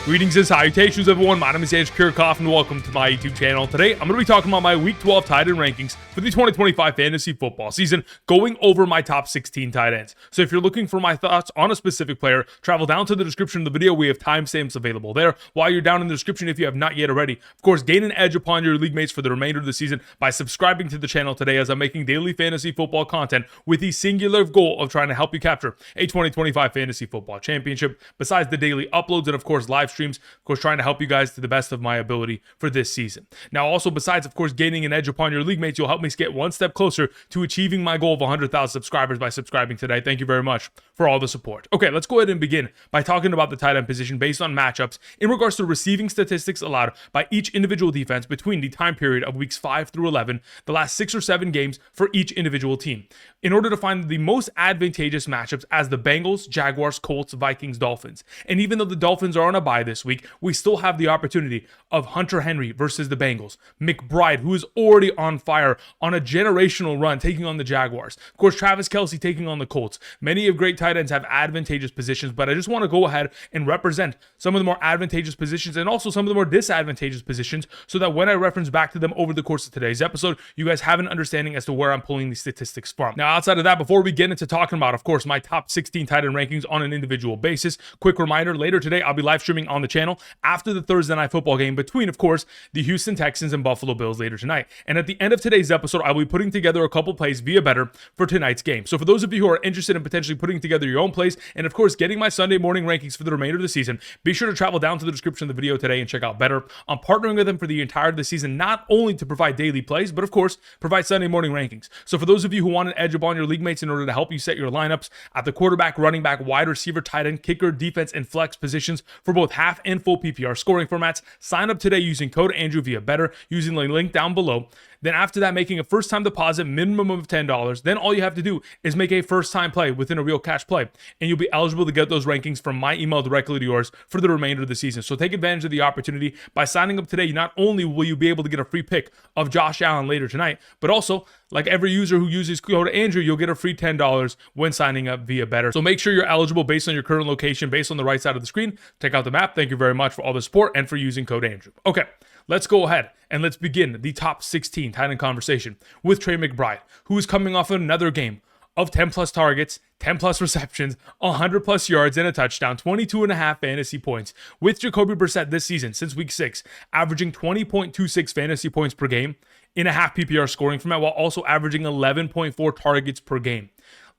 Greetings and salutations, everyone. My name is Andrew Kirchhoff, and welcome to my YouTube channel. Today, I'm going to be talking about my Week 12 tight end rankings for the 2025 fantasy football season, going over my top 16 tight ends. So if you're looking for my thoughts on a specific player, travel down to the description of the video. We have timestamps available there. While you're down in the description, if you have not yet already, of course, gain an edge upon your league mates for the remainder of the season by subscribing to the channel today, as I'm making daily fantasy football content with the singular goal of trying to help you capture a 2025 fantasy football championship. Besides the daily uploads and, of course, live streams, of course, trying to help you guys to the best of my ability for this season. Now, also, besides, of course, gaining an edge upon your league mates, you'll help me get one step closer to achieving my goal of 100,000 subscribers by subscribing today. Thank you very much for all the support. Okay, let's go ahead and begin by talking about the tight end position based on matchups in regards to receiving statistics allowed by each individual defense between the time period of weeks 5 through 11, the last 6 or 7 games for each individual team, in order to find the most advantageous matchups as the Bengals, Jaguars, Colts, Vikings, Dolphins. And even though the Dolphins are on a bye this week, we still have the opportunity of Hunter Henry versus the Bengals, McBride, who is already on fire on a generational run, taking on the Jaguars. Of course, Travis Kelce taking on the Colts. Many of great tight ends have advantageous positions, but I just want to go ahead and represent some of the more advantageous positions and also some of the more disadvantageous positions, so that when I reference back to them over the course of today's episode, you guys have an understanding as to where I'm pulling these statistics from. Now, outside of that, before we get into talking about, of course, my top 16 tight end rankings on an individual basis, quick reminder, later today, I'll be live streaming on the channel after the Thursday night football game between, of course, the Houston Texans and Buffalo Bills later tonight. And at the end of today's episode, I'll be putting together a couple plays via Betr for tonight's game. So for those of you who are interested in potentially putting together your own plays and, of course, getting my Sunday morning rankings for the remainder of the season, be sure to travel down to the description of the video today and check out Betr. I'm partnering with them for the entire of the season, not only to provide daily plays, but, of course, provide Sunday morning rankings. So for those of you who want an edge upon your league mates in order to help you set your lineups at the quarterback, running back, wide receiver, tight end, kicker, defense, and flex positions for both half and full PPR scoring formats, sign up today using code Andrew via Betr, using the link down below. Then after that, making a first-time deposit minimum of $10. Then all you have to do is make a first-time play within a real cash play, and you'll be eligible to get those rankings from my email directly to yours for the remainder of the season. So take advantage of the opportunity by signing up today. Not only will you be able to get a free pick of Josh Allen later tonight, but also, like every user who uses code Andrew, you'll get a free $10 when signing up via Betr. So make sure you're eligible based on your current location, based on the right side of the screen. Check out the map. Thank you very much for all the support and for using code Andrew. Okay, let's go ahead and let's begin the top 16 tight end conversation with Trey McBride, who is coming off another game of 10 plus targets, 10 plus receptions, 100 plus yards, and a touchdown, 22.5 fantasy points, with Jacoby Brissett this season since week 6, averaging 20.26 fantasy points per game in a half PPR scoring format, while also averaging 11.4 targets per game.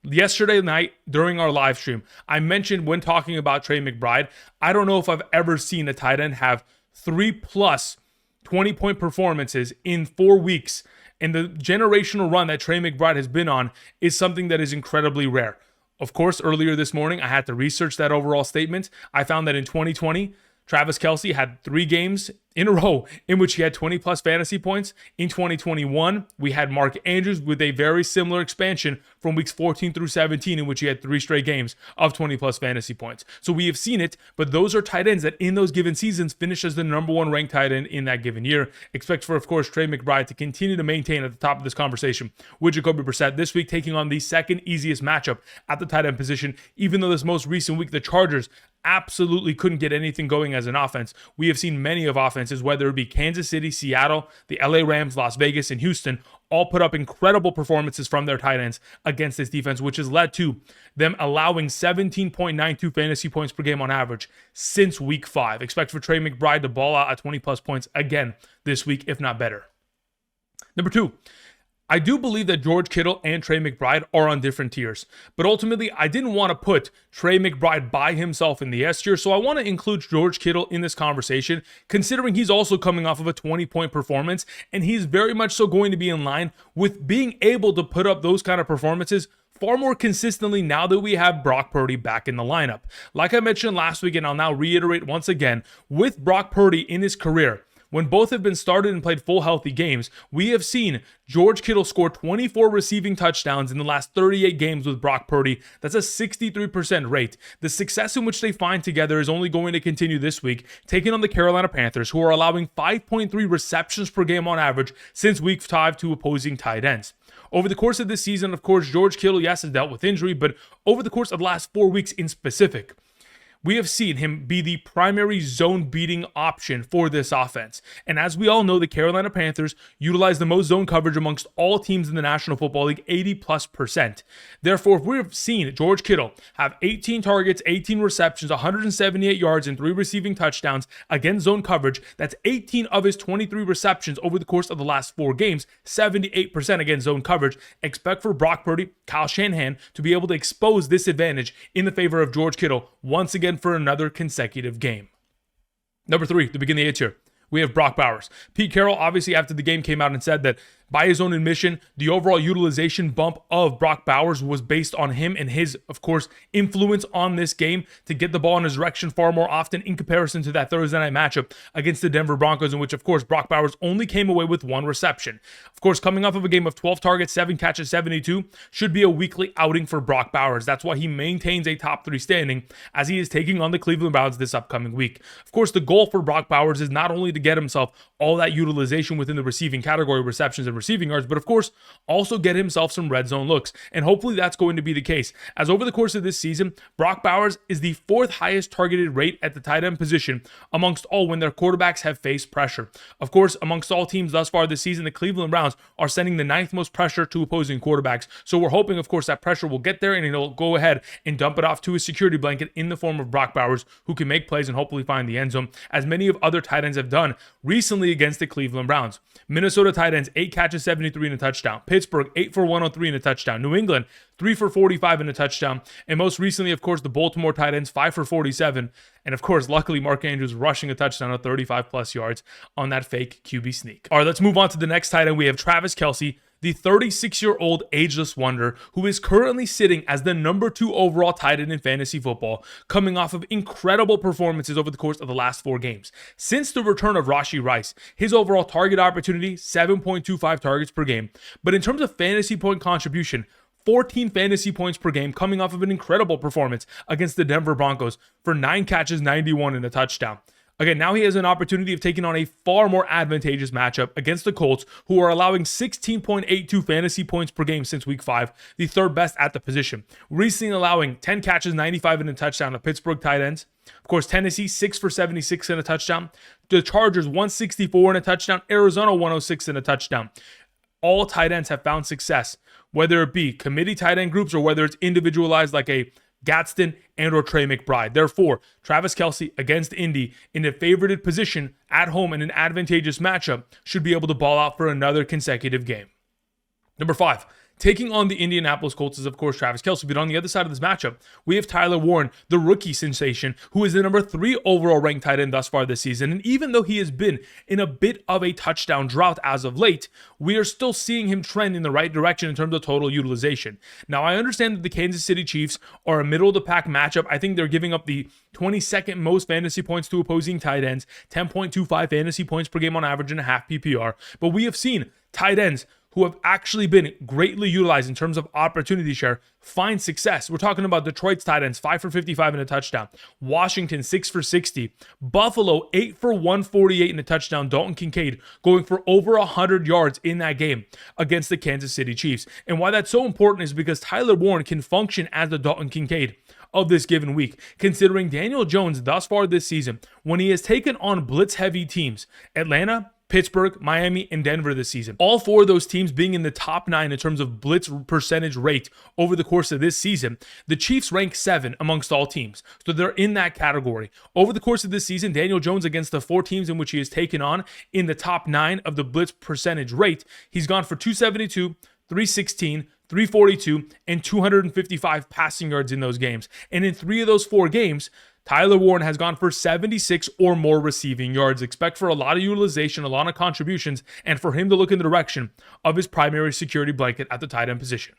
Yesterday night during our live stream, I mentioned when talking about Trey McBride, I don't know if I've ever seen a tight end have 3 plus 20-point performances in 4 weeks. And the generational run that Trey McBride has been on is something that is incredibly rare. Of course, earlier this morning, I had to research that overall statement. I found that in 2020, Travis Kelce had 3 games in a row in which he had 20 plus fantasy points. In 2021, we had Mark Andrews with a very similar expansion from weeks 14 through 17, in which he had 3 straight games of 20 plus fantasy points. So we have seen it, but those are tight ends that in those given seasons finish as the number 1 ranked tight end in that given year. Expect for, of course, Trey McBride to continue to maintain at the top of this conversation with Jacoby Brissett this week, taking on the second easiest matchup at the tight end position. Even though this most recent week, the Chargers absolutely couldn't get anything going as an offense, we have seen many of offenses, whether it be Kansas City, Seattle, the LA Rams, Las Vegas, and Houston, all put up incredible performances from their tight ends against this defense, which has led to them allowing 17.92 fantasy points per game on average since week 5. Expect for Trey McBride to ball out at 20 plus points again this week, if not better. Number 2, I do believe that George Kittle and Trey McBride are on different tiers, but ultimately I didn't want to put Trey McBride by himself in the S tier, so I want to include George Kittle in this conversation, considering he's also coming off of a 20-point performance, and he's very much so going to be in line with being able to put up those kind of performances far more consistently now that we have Brock Purdy back in the lineup. Like I mentioned last week, and I'll now reiterate once again, with Brock Purdy in his career, when both have been started and played full healthy games, we have seen George Kittle score 24 receiving touchdowns in the last 38 games with Brock Purdy. That's a 63% rate. The success in which they find together is only going to continue this week, taking on the Carolina Panthers, who are allowing 5.3 receptions per game on average since week 5 to opposing tight ends. Over the course of this season, of course, George Kittle, yes, has dealt with injury, but over the course of the last 4 weeks in specific, we have seen him be the primary zone beating option for this offense. And as we all know, the Carolina Panthers utilize the most zone coverage amongst all teams in the National Football League, 80+%. Therefore, if we've seen George Kittle have 18 targets, 18 receptions, 178 yards, and 3 receiving touchdowns against zone coverage, that's 18 of his 23 receptions over the course of the last 4 games, 78% against zone coverage. Expect for Brock Purdy, Kyle Shanahan to be able to expose this advantage in the favor of George Kittle once again for another consecutive game. Number 3, to begin the A tier, we have Brock Bowers. Pete Carroll, obviously, after the game came out and said that by his own admission, the overall utilization bump of Brock Bowers was based on him and his, of course, influence on this game to get the ball in his direction far more often in comparison to that Thursday night matchup against the Denver Broncos, in which, of course, Brock Bowers only came away with 1 reception. Of course, coming off of a game of 12 targets, 7 catches, 72, should be a weekly outing for Brock Bowers. That's why he maintains a top 3 standing as he is taking on the Cleveland Browns this upcoming week. Of course, the goal for Brock Bowers is not only to get himself all that utilization within the receiving category, receptions and receiving yards, but of course also get himself some red zone looks, and hopefully that's going to be the case, as over the course of this season, Brock Bowers is the 4th highest targeted rate at the tight end position amongst all when their quarterbacks have faced pressure. Of course, amongst all teams thus far this season, the Cleveland Browns are sending the 9th most pressure to opposing quarterbacks, so we're hoping, of course, that pressure will get there and he'll go ahead and dump it off to a security blanket in the form of Brock Bowers, who can make plays and hopefully find the end zone, as many of other tight ends have done recently against the Cleveland Browns. Minnesota tight ends, 8 catches, 73 and a touchdown. Pittsburgh, 8 for 103 and a touchdown. New England, 3 for 45 and a touchdown. And most recently, of course, the Baltimore tight ends, 5 for 47. And of course, luckily, Mark Andrews rushing a touchdown of 35+ yards on that fake QB sneak. All right, let's move on to the next tight end. We have Travis Kelce, the 36-year-old ageless wonder who is currently sitting as the number 2 overall tight end in fantasy football, coming off of incredible performances over the course of the last 4 games. Since the return of Rashee Rice, his overall target opportunity, 7.25 targets per game. But in terms of fantasy point contribution, 14 fantasy points per game, coming off of an incredible performance against the Denver Broncos for 9 catches, 91 and a touchdown. Again, now he has an opportunity of taking on a far more advantageous matchup against the Colts, who are allowing 16.82 fantasy points per game since week 5, the 3rd best at the position. Recently allowing 10 catches, 95 and a touchdown to Pittsburgh tight ends. Of course, Tennessee, 6 for 76 and a touchdown. The Chargers, 164 and a touchdown. Arizona, 106 and a touchdown. All tight ends have found success, whether it be committee tight end groups or whether it's individualized like a Gadsden and or Trey McBride. Therefore, Travis Kelce against Indy in a favorited position at home in an advantageous matchup should be able to ball out for another consecutive game. Number 5, taking on the Indianapolis Colts is, of course, Travis Kelce. But on the other side of this matchup, we have Tyler Warren, the rookie sensation, who is the number 3 overall ranked tight end thus far this season. And even though he has been in a bit of a touchdown drought as of late, we are still seeing him trend in the right direction in terms of total utilization. Now, I understand that the Kansas City Chiefs are a middle-of-the-pack matchup. I think they're giving up the 22nd most fantasy points to opposing tight ends, 10.25 fantasy points per game on average and a half PPR. But we have seen tight ends who have actually been greatly utilized in terms of opportunity share find success. We're talking about Detroit's tight ends, 5 for 55 and a touchdown. Washington, 6 for 60. Buffalo, 8 for 148 and a touchdown. Dalton Kincaid going for over 100 yards in that game against the Kansas City Chiefs. And why that's so important is because Tyler Warren can function as the Dalton Kincaid of this given week, considering Daniel Jones thus far this season, when he has taken on blitz-heavy teams, Atlanta, Pittsburgh, Miami, and Denver this season. All 4 of those teams being in the top 9 in terms of blitz percentage rate over the course of this season. The Chiefs rank 7 amongst all teams, so they're in that category. Over the course of this season, Daniel Jones against the 4 teams in which he has taken on in the top 9 of the blitz percentage rate, he's gone for 272, 316, 342, and 255 passing yards in those games. And in 3 of those 4 games, Tyler Warren has gone for 76 or more receiving yards. Expect for a lot of utilization, a lot of contributions, and for him to look in the direction of his primary security blanket at the tight end position.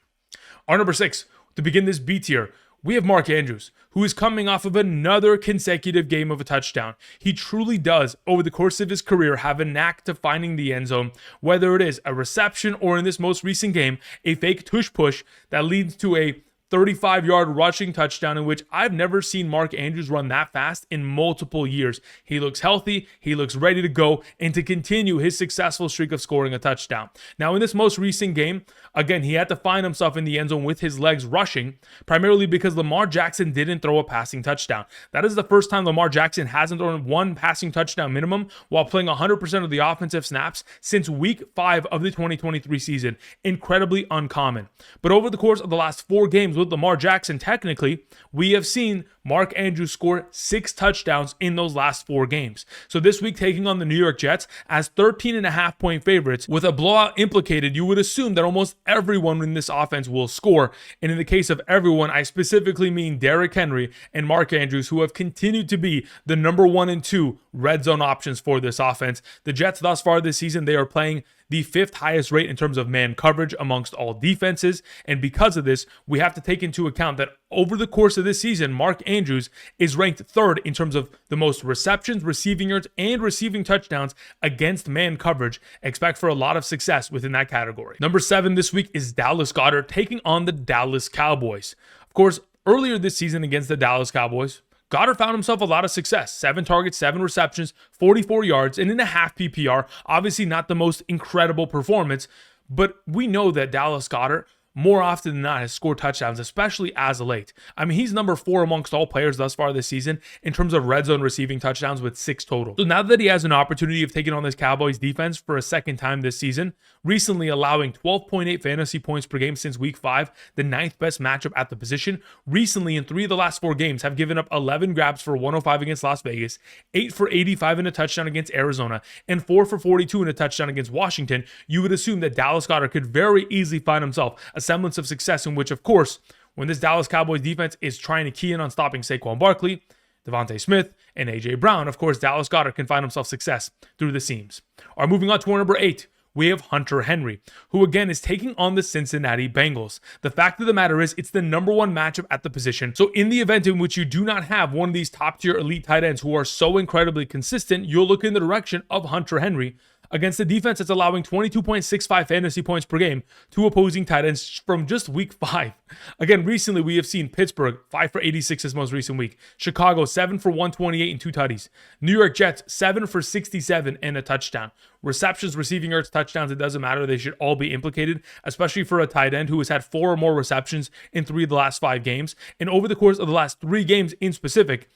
Our number 6, to begin this B tier, we have Mark Andrews, who is coming off of another consecutive game of a touchdown. He truly does, over the course of his career, have a knack to finding the end zone, whether it is a reception or in this most recent game, a fake tush push that leads to a 35-yard rushing touchdown in which I've never seen Mark Andrews run that fast in multiple years. He looks healthy, he looks ready to go, and to continue his successful streak of scoring a touchdown. Now, in this most recent game, again, he had to find himself in the end zone with his legs rushing, primarily because Lamar Jackson didn't throw a passing touchdown. That is the first time Lamar Jackson hasn't thrown one passing touchdown minimum while playing 100% of the offensive snaps since week 5 of the 2023 season. Incredibly uncommon. But over the course of the last 4 games with Lamar Jackson, technically, we have seen Mark Andrews score 6 touchdowns in those last 4 games. So this week, taking on the New York Jets as 13.5-point favorites, with a blowout implicated, you would assume that almost everyone in this offense will score. And in the case of everyone, I specifically mean Derrick Henry and Mark Andrews, who have continued to be the number 1 and 2 red zone options for this offense. The Jets thus far this season, they are playing the 5th highest rate in terms of man coverage amongst all defenses. And because of this, we have to take into account that over the course of this season, Mark Andrews is ranked 3rd in terms of the most receptions, receiving yards, and receiving touchdowns against man coverage. Expect for a lot of success within that category. Number 7 this week is Dallas Goedert taking on the Dallas Cowboys. Of course, earlier this season against the Dallas Cowboys, Goedert found himself a lot of success. 7 targets, 7 receptions, 44 yards, and in a half PPR. Obviously not the most incredible performance, but we know that Dallas Goedert more often than not has scored touchdowns, especially as of late. I mean, he's number 4 amongst all players thus far this season in terms of red zone receiving touchdowns with 6 total. So now that he has an opportunity of taking on this Cowboys defense for a second time this season, recently allowing 12.8 fantasy points per game since week 5, the 9th best matchup at the position, recently in 3 of the last 4 games have given up 11 grabs for 105 against Las Vegas, 8 for 85 in a touchdown against Arizona, and 4 for 42 in a touchdown against Washington. You would assume that Dallas Goedert could very easily find himself a semblance of success in which, of course, when this Dallas Cowboys defense is trying to key in on stopping Saquon Barkley, Devontae Smith, and A.J. Brown, of course, Dallas Goedert can find himself success through the seams. All right, moving on to our number 8. We have Hunter Henry, who again is taking on the Cincinnati Bengals. The fact of the matter is, it's the number 1 matchup at the position. So in the event in which you do not have one of these top-tier elite tight ends who are so incredibly consistent, you'll look in the direction of Hunter Henry against a defense that's allowing 22.65 fantasy points per game to opposing tight ends from just week 5. Again, recently we have seen Pittsburgh 5 for 86 this most recent week, Chicago 7 for 128 and 2 tutties, New York Jets 7 for 67 and a touchdown. Receptions, receiving yards, touchdowns, it doesn't matter. They should all be implicated, especially for a tight end who has had 4 or more receptions in 3 of the last 5 games. And over the course of the last 3 games in specific,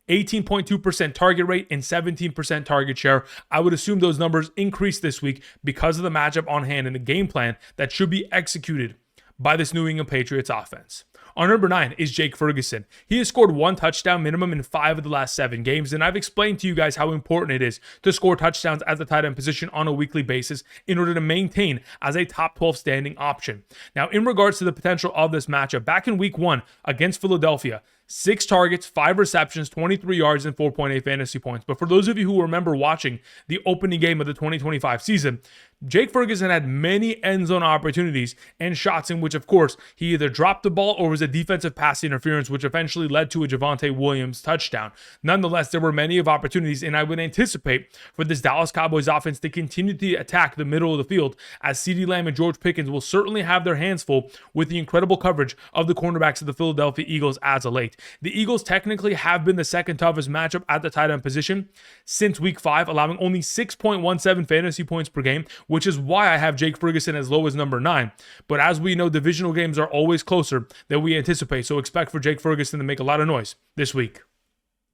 18.2% target rate and 17% target share. I would assume those numbers increase this week because of the matchup on hand and the game plan that should be executed by this New England Patriots offense. Our number 9 is Jake Ferguson. He has scored 1 touchdown minimum in 5 of the last 7 games, and I've explained to you guys how important it is to score touchdowns at the tight end position on a weekly basis in order to maintain as a top 12 standing option. Now, in regards to the potential of this matchup, back in week 1 against Philadelphia, 6 targets, 5 receptions, 23 yards, and 4.8 fantasy points. But for those of you who remember watching the opening game of the 2025 season, Jake Ferguson had many end zone opportunities and shots in which, of course, he either dropped the ball or was a defensive pass interference, which eventually led to a Javonte Williams touchdown. Nonetheless, there were many of opportunities, and I would anticipate for this Dallas Cowboys offense to continue to attack the middle of the field, as CeeDee Lamb and George Pickens will certainly have their hands full with the incredible coverage of the cornerbacks of the Philadelphia Eagles as of late. The Eagles technically have been the second toughest matchup at the tight end position since week 5, allowing only 6.17 fantasy points per game, which is why I have Jake Ferguson as low as number 9. But as we know, divisional games are always closer than we anticipate, so expect for Jake Ferguson to make a lot of noise this week.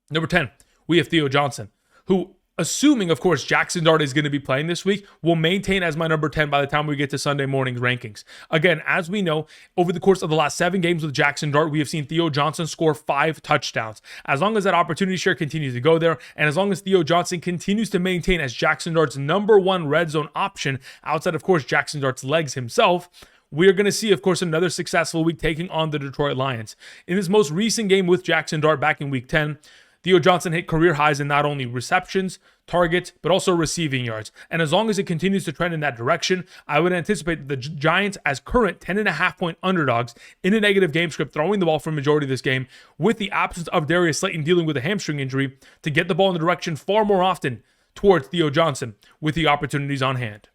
Number 10, we have Theo Johnson, who, assuming, of course, Jackson Dart is going to be playing this week, will maintain as my number 10 by the time we get to Sunday morning's rankings. Again, as we know, over the course of the last 7 games with Jackson Dart, we have seen Theo Johnson score 5 touchdowns. As long as that opportunity share continues to go there, and as long as Theo Johnson continues to maintain as Jackson Dart's number 1 red zone option, outside, of course, Jackson Dart's legs himself, we are going to see, of course, another successful week taking on the Detroit Lions. In his most recent game with Jackson Dart back in week 10, Theo Johnson hit career highs in not only receptions, targets, but also receiving yards. And as long as it continues to trend in that direction, I would anticipate the Giants as current 10.5-point underdogs in a negative game script, throwing the ball for the majority of this game, with the absence of Darius Slayton dealing with a hamstring injury, to get the ball in the direction far more often towards Theo Johnson with the opportunities on hand.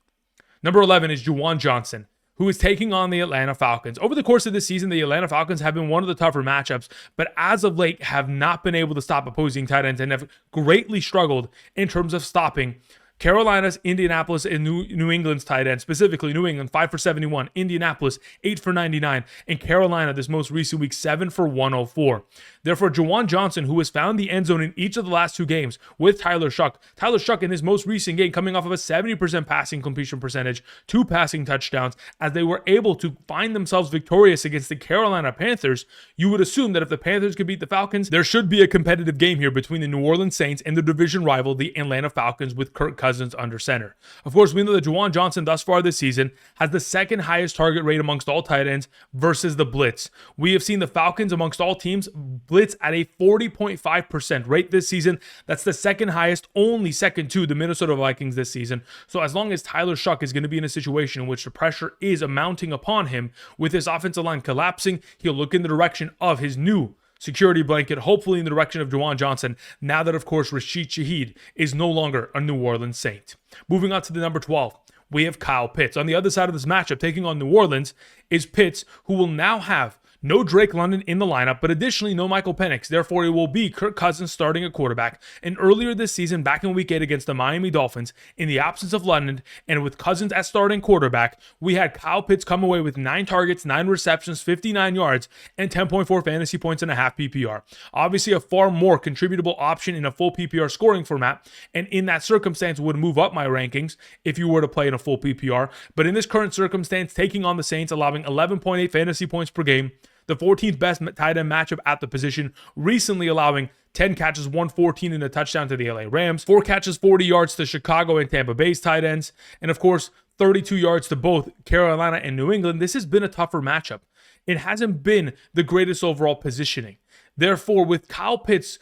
Number 11 is Juwan Johnson, who is taking on the Atlanta Falcons. Over the course of this season, the Atlanta Falcons have been one of the tougher matchups, but as of late have not been able to stop opposing tight ends and have greatly struggled in terms of stopping Carolina's, Indianapolis, and New England's tight end, specifically New England, 5 for 71, Indianapolis, 8 for 99, and Carolina, this most recent week, 7 for 104. Therefore, Juwan Johnson, who has found the end zone in each of the last 2 games with Tyler Shough in his most recent game, coming off of a 70% passing completion percentage, 2 passing touchdowns, as they were able to find themselves victorious against the Carolina Panthers, you would assume that if the Panthers could beat the Falcons, there should be a competitive game here between the New Orleans Saints and the division rival, the Atlanta Falcons, with Kirk Cousins under center. Of course, we know that Juwan Johnson thus far this season has the second highest target rate amongst all tight ends versus the blitz. We have seen the Falcons amongst all teams blitz at a 40.5% rate this season. That's the second highest, only second to the Minnesota Vikings this season. So as long as Tyler Shough is going to be in a situation in which the pressure is mounting upon him with his offensive line collapsing, he'll look in the direction of his new security blanket, hopefully in the direction of Juwan Johnson, now that, of course, Rashid Shaheed is no longer a New Orleans Saint. Moving on to the number 12, we have Kyle Pitts. On the other side of this matchup, taking on New Orleans, is Pitts, who will now have no Drake London in the lineup, but additionally no Michael Penix. Therefore, it will be Kirk Cousins starting at quarterback. And earlier this season, back in Week 8 against the Miami Dolphins, in the absence of London and with Cousins as starting quarterback, we had Kyle Pitts come away with 9 targets, 9 receptions, 59 yards, and 10.4 fantasy points and a half PPR. Obviously, a far more contributable option in a full PPR scoring format, and in that circumstance would move up my rankings if you were to play in a full PPR. But in this current circumstance, taking on the Saints, allowing 11.8 fantasy points per game, the 14th best tight end matchup at the position, recently allowing 10 catches, 114 and a touchdown to the LA Rams, 4 catches, 40 yards to Chicago and Tampa Bay's tight ends, and of course, 32 yards to both Carolina and New England. This has been a tougher matchup. It hasn't been the greatest overall positioning. Therefore, with Kyle Pitts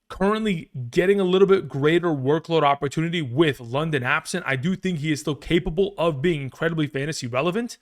currently getting a little bit greater workload opportunity with London absent, I do think he is still capable of being incredibly fantasy relevant.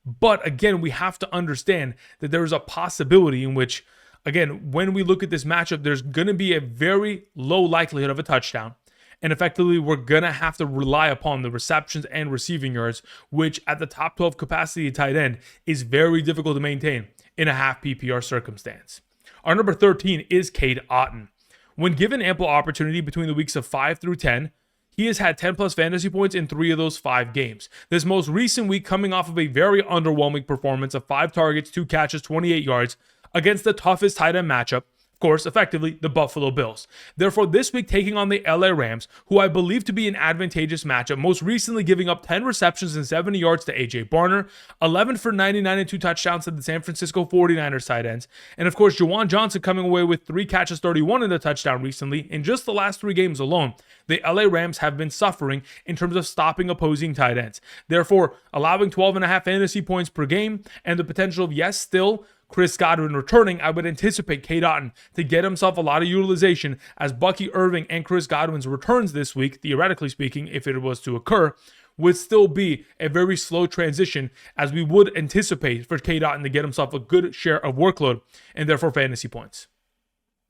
But again, we have to understand that there is a possibility in which, again, when we look at this matchup, there's going to be a very low likelihood of a touchdown. And effectively, we're going to have to rely upon the receptions and receiving yards, which at the top 12 capacity tight end is very difficult to maintain in a half PPR circumstance. Our number 13 is Cade Otton. When given ample opportunity between the weeks of 5 through 10, he has had 10 plus fantasy points in 3 of those 5 games. This most recent week coming off of a very underwhelming performance of 5 targets, 2 catches, 28 yards against the toughest tight end matchup, of course, effectively the Buffalo Bills. Therefore, this week taking on the LA Rams, who I believe to be an advantageous matchup, most recently giving up 10 receptions and 70 yards to AJ Barner, 11 for 99 and 2 touchdowns to the San Francisco 49ers tight ends, and of course, Juwan Johnson coming away with 3 catches, 31 and a touchdown recently. In just the last 3 games alone, the LA Rams have been suffering in terms of stopping opposing tight ends. Therefore, allowing 12.5 fantasy points per game and the potential of, yes, still Chris Godwin returning, I would anticipate Cade Otton to get himself a lot of utilization as Bucky Irving and Chris Godwin's returns this week, theoretically speaking, if it was to occur, would still be a very slow transition, as we would anticipate for Cade Otton to get himself a good share of workload and therefore fantasy points.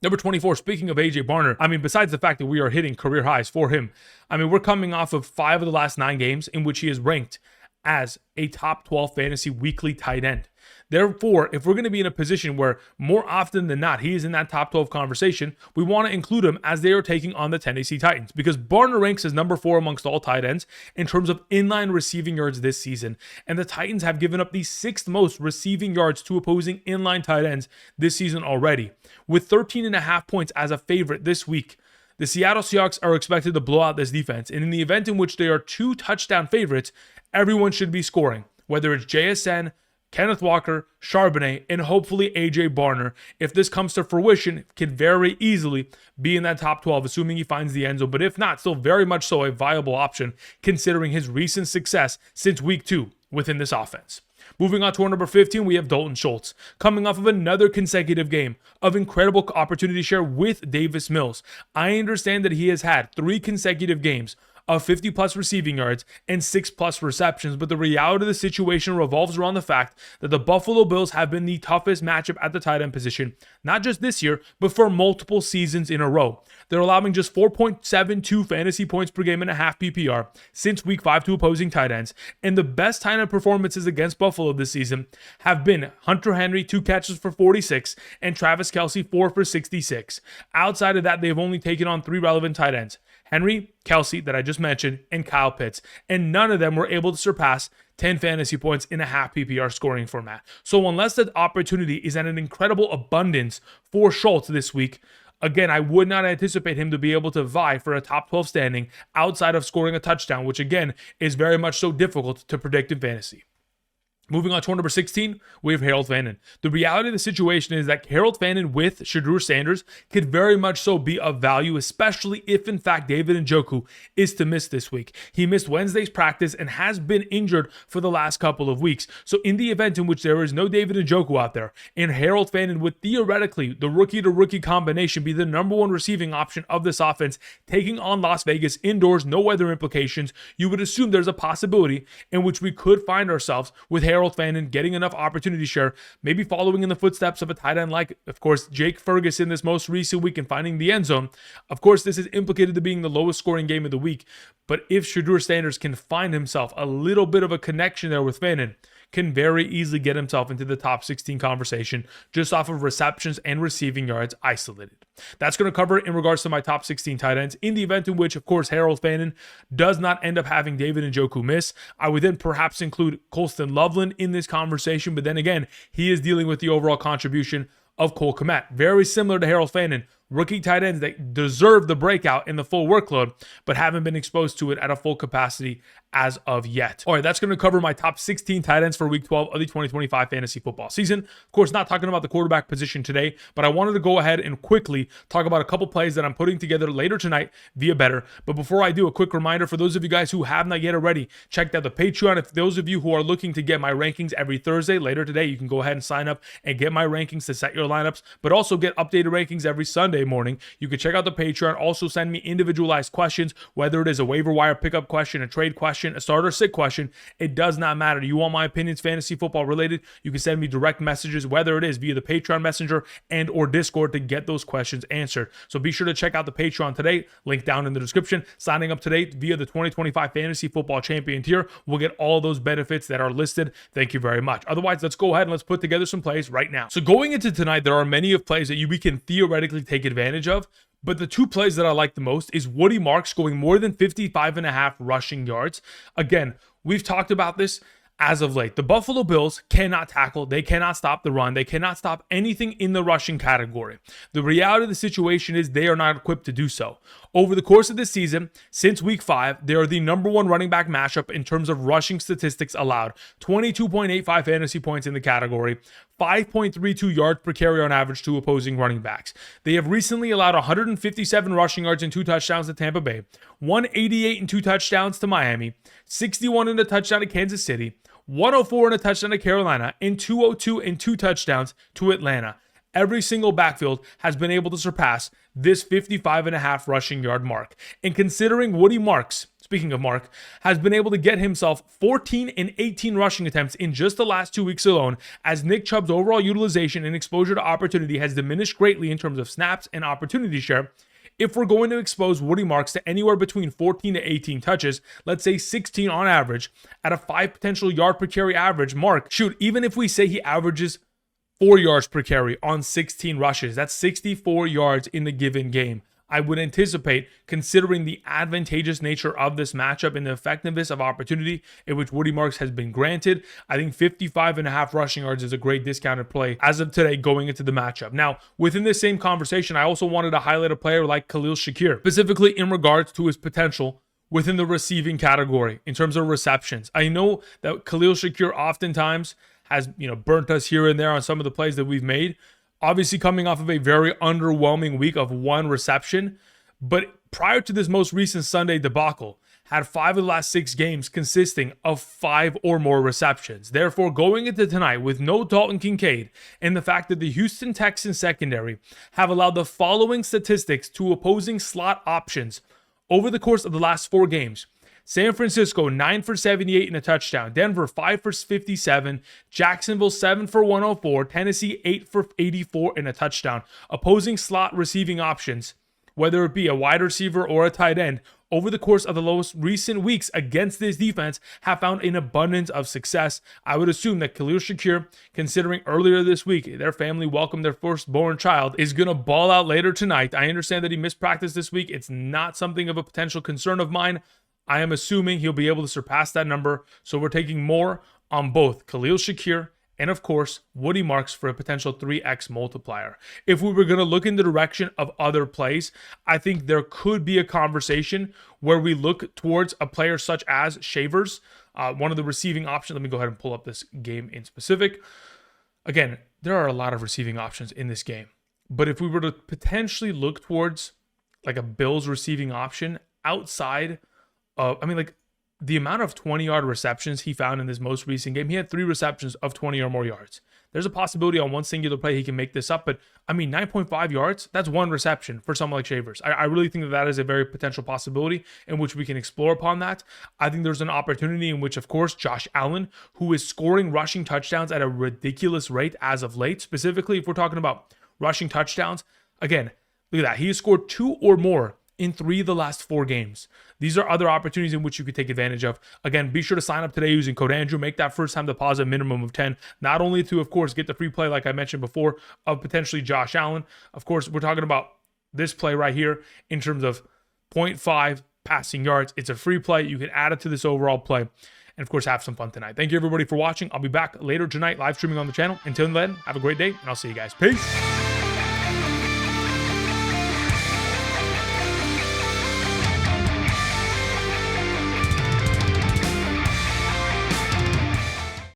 Number 24, speaking of AJ Barner, besides the fact that we are hitting career highs for him, we're coming off of 5 of the last 9 games in which he is ranked as a top 12 fantasy weekly tight end. Therefore, if we're going to be in a position where more often than not he is in that top 12 conversation, we want to include him as they are taking on the Tennessee Titans, because Barner ranks as number 4 amongst all tight ends in terms of inline receiving yards this season, and the Titans have given up the 6th most receiving yards to opposing inline tight ends this season already. With 13.5 points as a favorite this week, the Seattle Seahawks are expected to blow out this defense, and in the event in which they are 2 touchdown favorites, everyone should be scoring, whether it's JSN, Kenneth Walker, Charbonnet, and hopefully AJ Barner, if this comes to fruition, can very easily be in that top 12, assuming he finds the end zone. But if not, still very much so a viable option, considering his recent success since week 2 within this offense. Moving on to our number 15, we have Dalton Schultz, coming off of another consecutive game of incredible opportunity share with Davis Mills. I understand that he has had 3 consecutive games of 50 plus receiving yards and 6 plus receptions. But the reality of the situation revolves around the fact that the Buffalo Bills have been the toughest matchup at the tight end position, not just this year, but for multiple seasons in a row. They're allowing just 4.72 fantasy points per game and a half PPR since week 5 to opposing tight ends. And the best tight end performances against Buffalo this season have been Hunter Henry, 2 catches for 46, and Travis Kelce, 4 for 66. Outside of that, they've only taken on 3 relevant tight ends: Henry, Kelce, that I just mentioned, and Kyle Pitts. And none of them were able to surpass 10 fantasy points in a half PPR scoring format. So unless that opportunity is at an incredible abundance for Schultz this week, again, I would not anticipate him to be able to vie for a top 12 standing outside of scoring a touchdown, which again is very much so difficult to predict in fantasy. Moving on to number 16, we have Harold Fannin. The reality of the situation is that Harold Fannin with Shedeur Sanders could very much so be of value, especially if in fact David Njoku is to miss this week. He missed Wednesday's practice and has been injured for the last couple of weeks. So in the event in which there is no David Njoku out there, and Harold Fannin would theoretically, the rookie-to-rookie combination, be the number one receiving option of this offense, taking on Las Vegas indoors, no weather implications, you would assume there's a possibility in which we could find ourselves with Harold Fannin getting enough opportunity share, maybe following in the footsteps of a tight end like, of course, Jake Ferguson this most recent week and finding the end zone. Of course, this is implicated to being the lowest scoring game of the week, but if Shedeur Sanders can find himself a little bit of a connection there with Fannin, can very easily get himself into the top 16 conversation just off of receptions and receiving yards isolated. That's going to cover it in regards to my top 16 tight ends. In the event in which, of course, Harold Fannin does not end up having David Njoku miss, I would then perhaps include Colston Loveland in this conversation, but then again, he is dealing with the overall contribution of Cole Kmet. Very similar to Harold Fannin, rookie tight ends that deserve the breakout in the full workload, but haven't been exposed to it at a full capacity as of yet. All right, that's going to cover my top 16 tight ends for week 12 of the 2025 fantasy football season. Of course, not talking about the quarterback position today, but I wanted to go ahead and quickly talk about a couple plays that I'm putting together later tonight via Betr. But before I do, a quick reminder for those of you guys who have not yet already, check out the Patreon. If those of you who are looking to get my rankings every Thursday, later today, you can go ahead and sign up and get my rankings to set your lineups, but also get updated rankings every Sunday morning. You can check out the Patreon. Also send me individualized questions, whether it is a waiver wire pickup question, a trade question, a starter sit question. It does not matter. You want my opinions fantasy football related, you can send me direct messages, whether it is via the Patreon Messenger and or Discord, to get those questions answered. So be sure to check out the Patreon today, link down in the description. Signing up today via the 2025 fantasy football champion tier will get all those benefits that are listed. Thank you very much. Otherwise, let's go ahead and let's put together some plays right now. So going into tonight, there are many of plays that we can theoretically take advantage of. But the two plays that I like the most is Woody Marks going more than 55.5 rushing yards. Again, we've talked about this as of late. The Buffalo Bills cannot tackle. They cannot stop the run. They cannot stop anything in the rushing category. The reality of the situation is they are not equipped to do so. Over the course of this season, since week 5, they are the number one running back matchup in terms of rushing statistics allowed. 22.85 fantasy points in the category, 5.32 yards per carry on average to opposing running backs. They have recently allowed 157 rushing yards and 2 touchdowns to Tampa Bay, 188 and 2 touchdowns to Miami, 61 and a touchdown to Kansas City, 104 and a touchdown to Carolina, and 202 and 2 touchdowns to Atlanta. Every single backfield has been able to surpass this 55.5 rushing yard mark. And considering Woody Marks, speaking of Mark, has been able to get himself 14 and 18 rushing attempts in just the last 2 weeks alone, as Nick Chubb's overall utilization and exposure to opportunity has diminished greatly in terms of snaps and opportunity share, if we're going to expose Woody Marks to anywhere between 14 to 18 touches, let's say 16 on average, at a 5 potential yard per carry average mark, even if we say he averages 4 yards per carry on 16 rushes, that's 64 yards in the given game. I would anticipate, considering the advantageous nature of this matchup and the effectiveness of opportunity in which Woody Marks has been granted, I think 55.5 rushing yards is a great discounted play as of today going into the matchup. Now, within this same conversation, I also wanted to highlight a player like Khalil Shakir, specifically in regards to his potential within the receiving category in terms of receptions. I know that Khalil Shakir oftentimes has, burnt us here and there on some of the plays that we've made. Obviously coming off of a very underwhelming week of 1 reception, but prior to this most recent Sunday debacle, had 5 of the last 6 games consisting of 5 or more receptions. Therefore, going into tonight with no Dalton Kincaid and the fact that the Houston Texans secondary have allowed the following statistics to opposing slot options Over the course of the last 4 games, San Francisco 9 for 78 and a touchdown. Denver 5 for 57. Jacksonville 7 for 104. Tennessee 8 for 84 and a touchdown. Opposing slot receiving options, whether it be a wide receiver or a tight end, over the course of the most recent weeks against this defense have found an abundance of success. I would assume that Khalil Shakir, considering earlier this week their family welcomed their firstborn child, is going to ball out later tonight. I understand that he missed practice this week. It's not something of a potential concern of mine. I am assuming he'll be able to surpass that number. So we're taking more on both Khalil Shakir and, of course, Woody Marks for a potential 3x multiplier. If we were going to look in the direction of other plays, I think there could be a conversation where we look towards a player such as Shavers, one of the receiving options. Let me go ahead and pull up this game in specific. Again, there are a lot of receiving options in this game. But if we were to potentially look towards like a Bills receiving option outside of, the amount of 20-yard receptions he found in this most recent game, he had 3 receptions of 20 or more yards. There's a possibility on one singular play he can make this up, but 9.5 yards, that's 1 reception for someone like Shavers. I really think that is a very potential possibility in which we can explore upon that. I think there's an opportunity in which, of course, Josh Allen, who is scoring rushing touchdowns at a ridiculous rate as of late, specifically if we're talking about rushing touchdowns, again, look at that. He has scored 2 or more in 3 of the last 4 games. These are other opportunities in which you could take advantage of. Again, be sure to sign up today using code Andrew. Make that first time deposit minimum of 10. Not only to, of course, get the free play, like I mentioned before, of potentially Josh Allen. Of course, we're talking about this play right here in terms of 0.5 passing yards. It's a free play. You can add it to this overall play. And, of course, have some fun tonight. Thank you, everybody, for watching. I'll be back later tonight live streaming on the channel. Until then, have a great day, and I'll see you guys. Peace.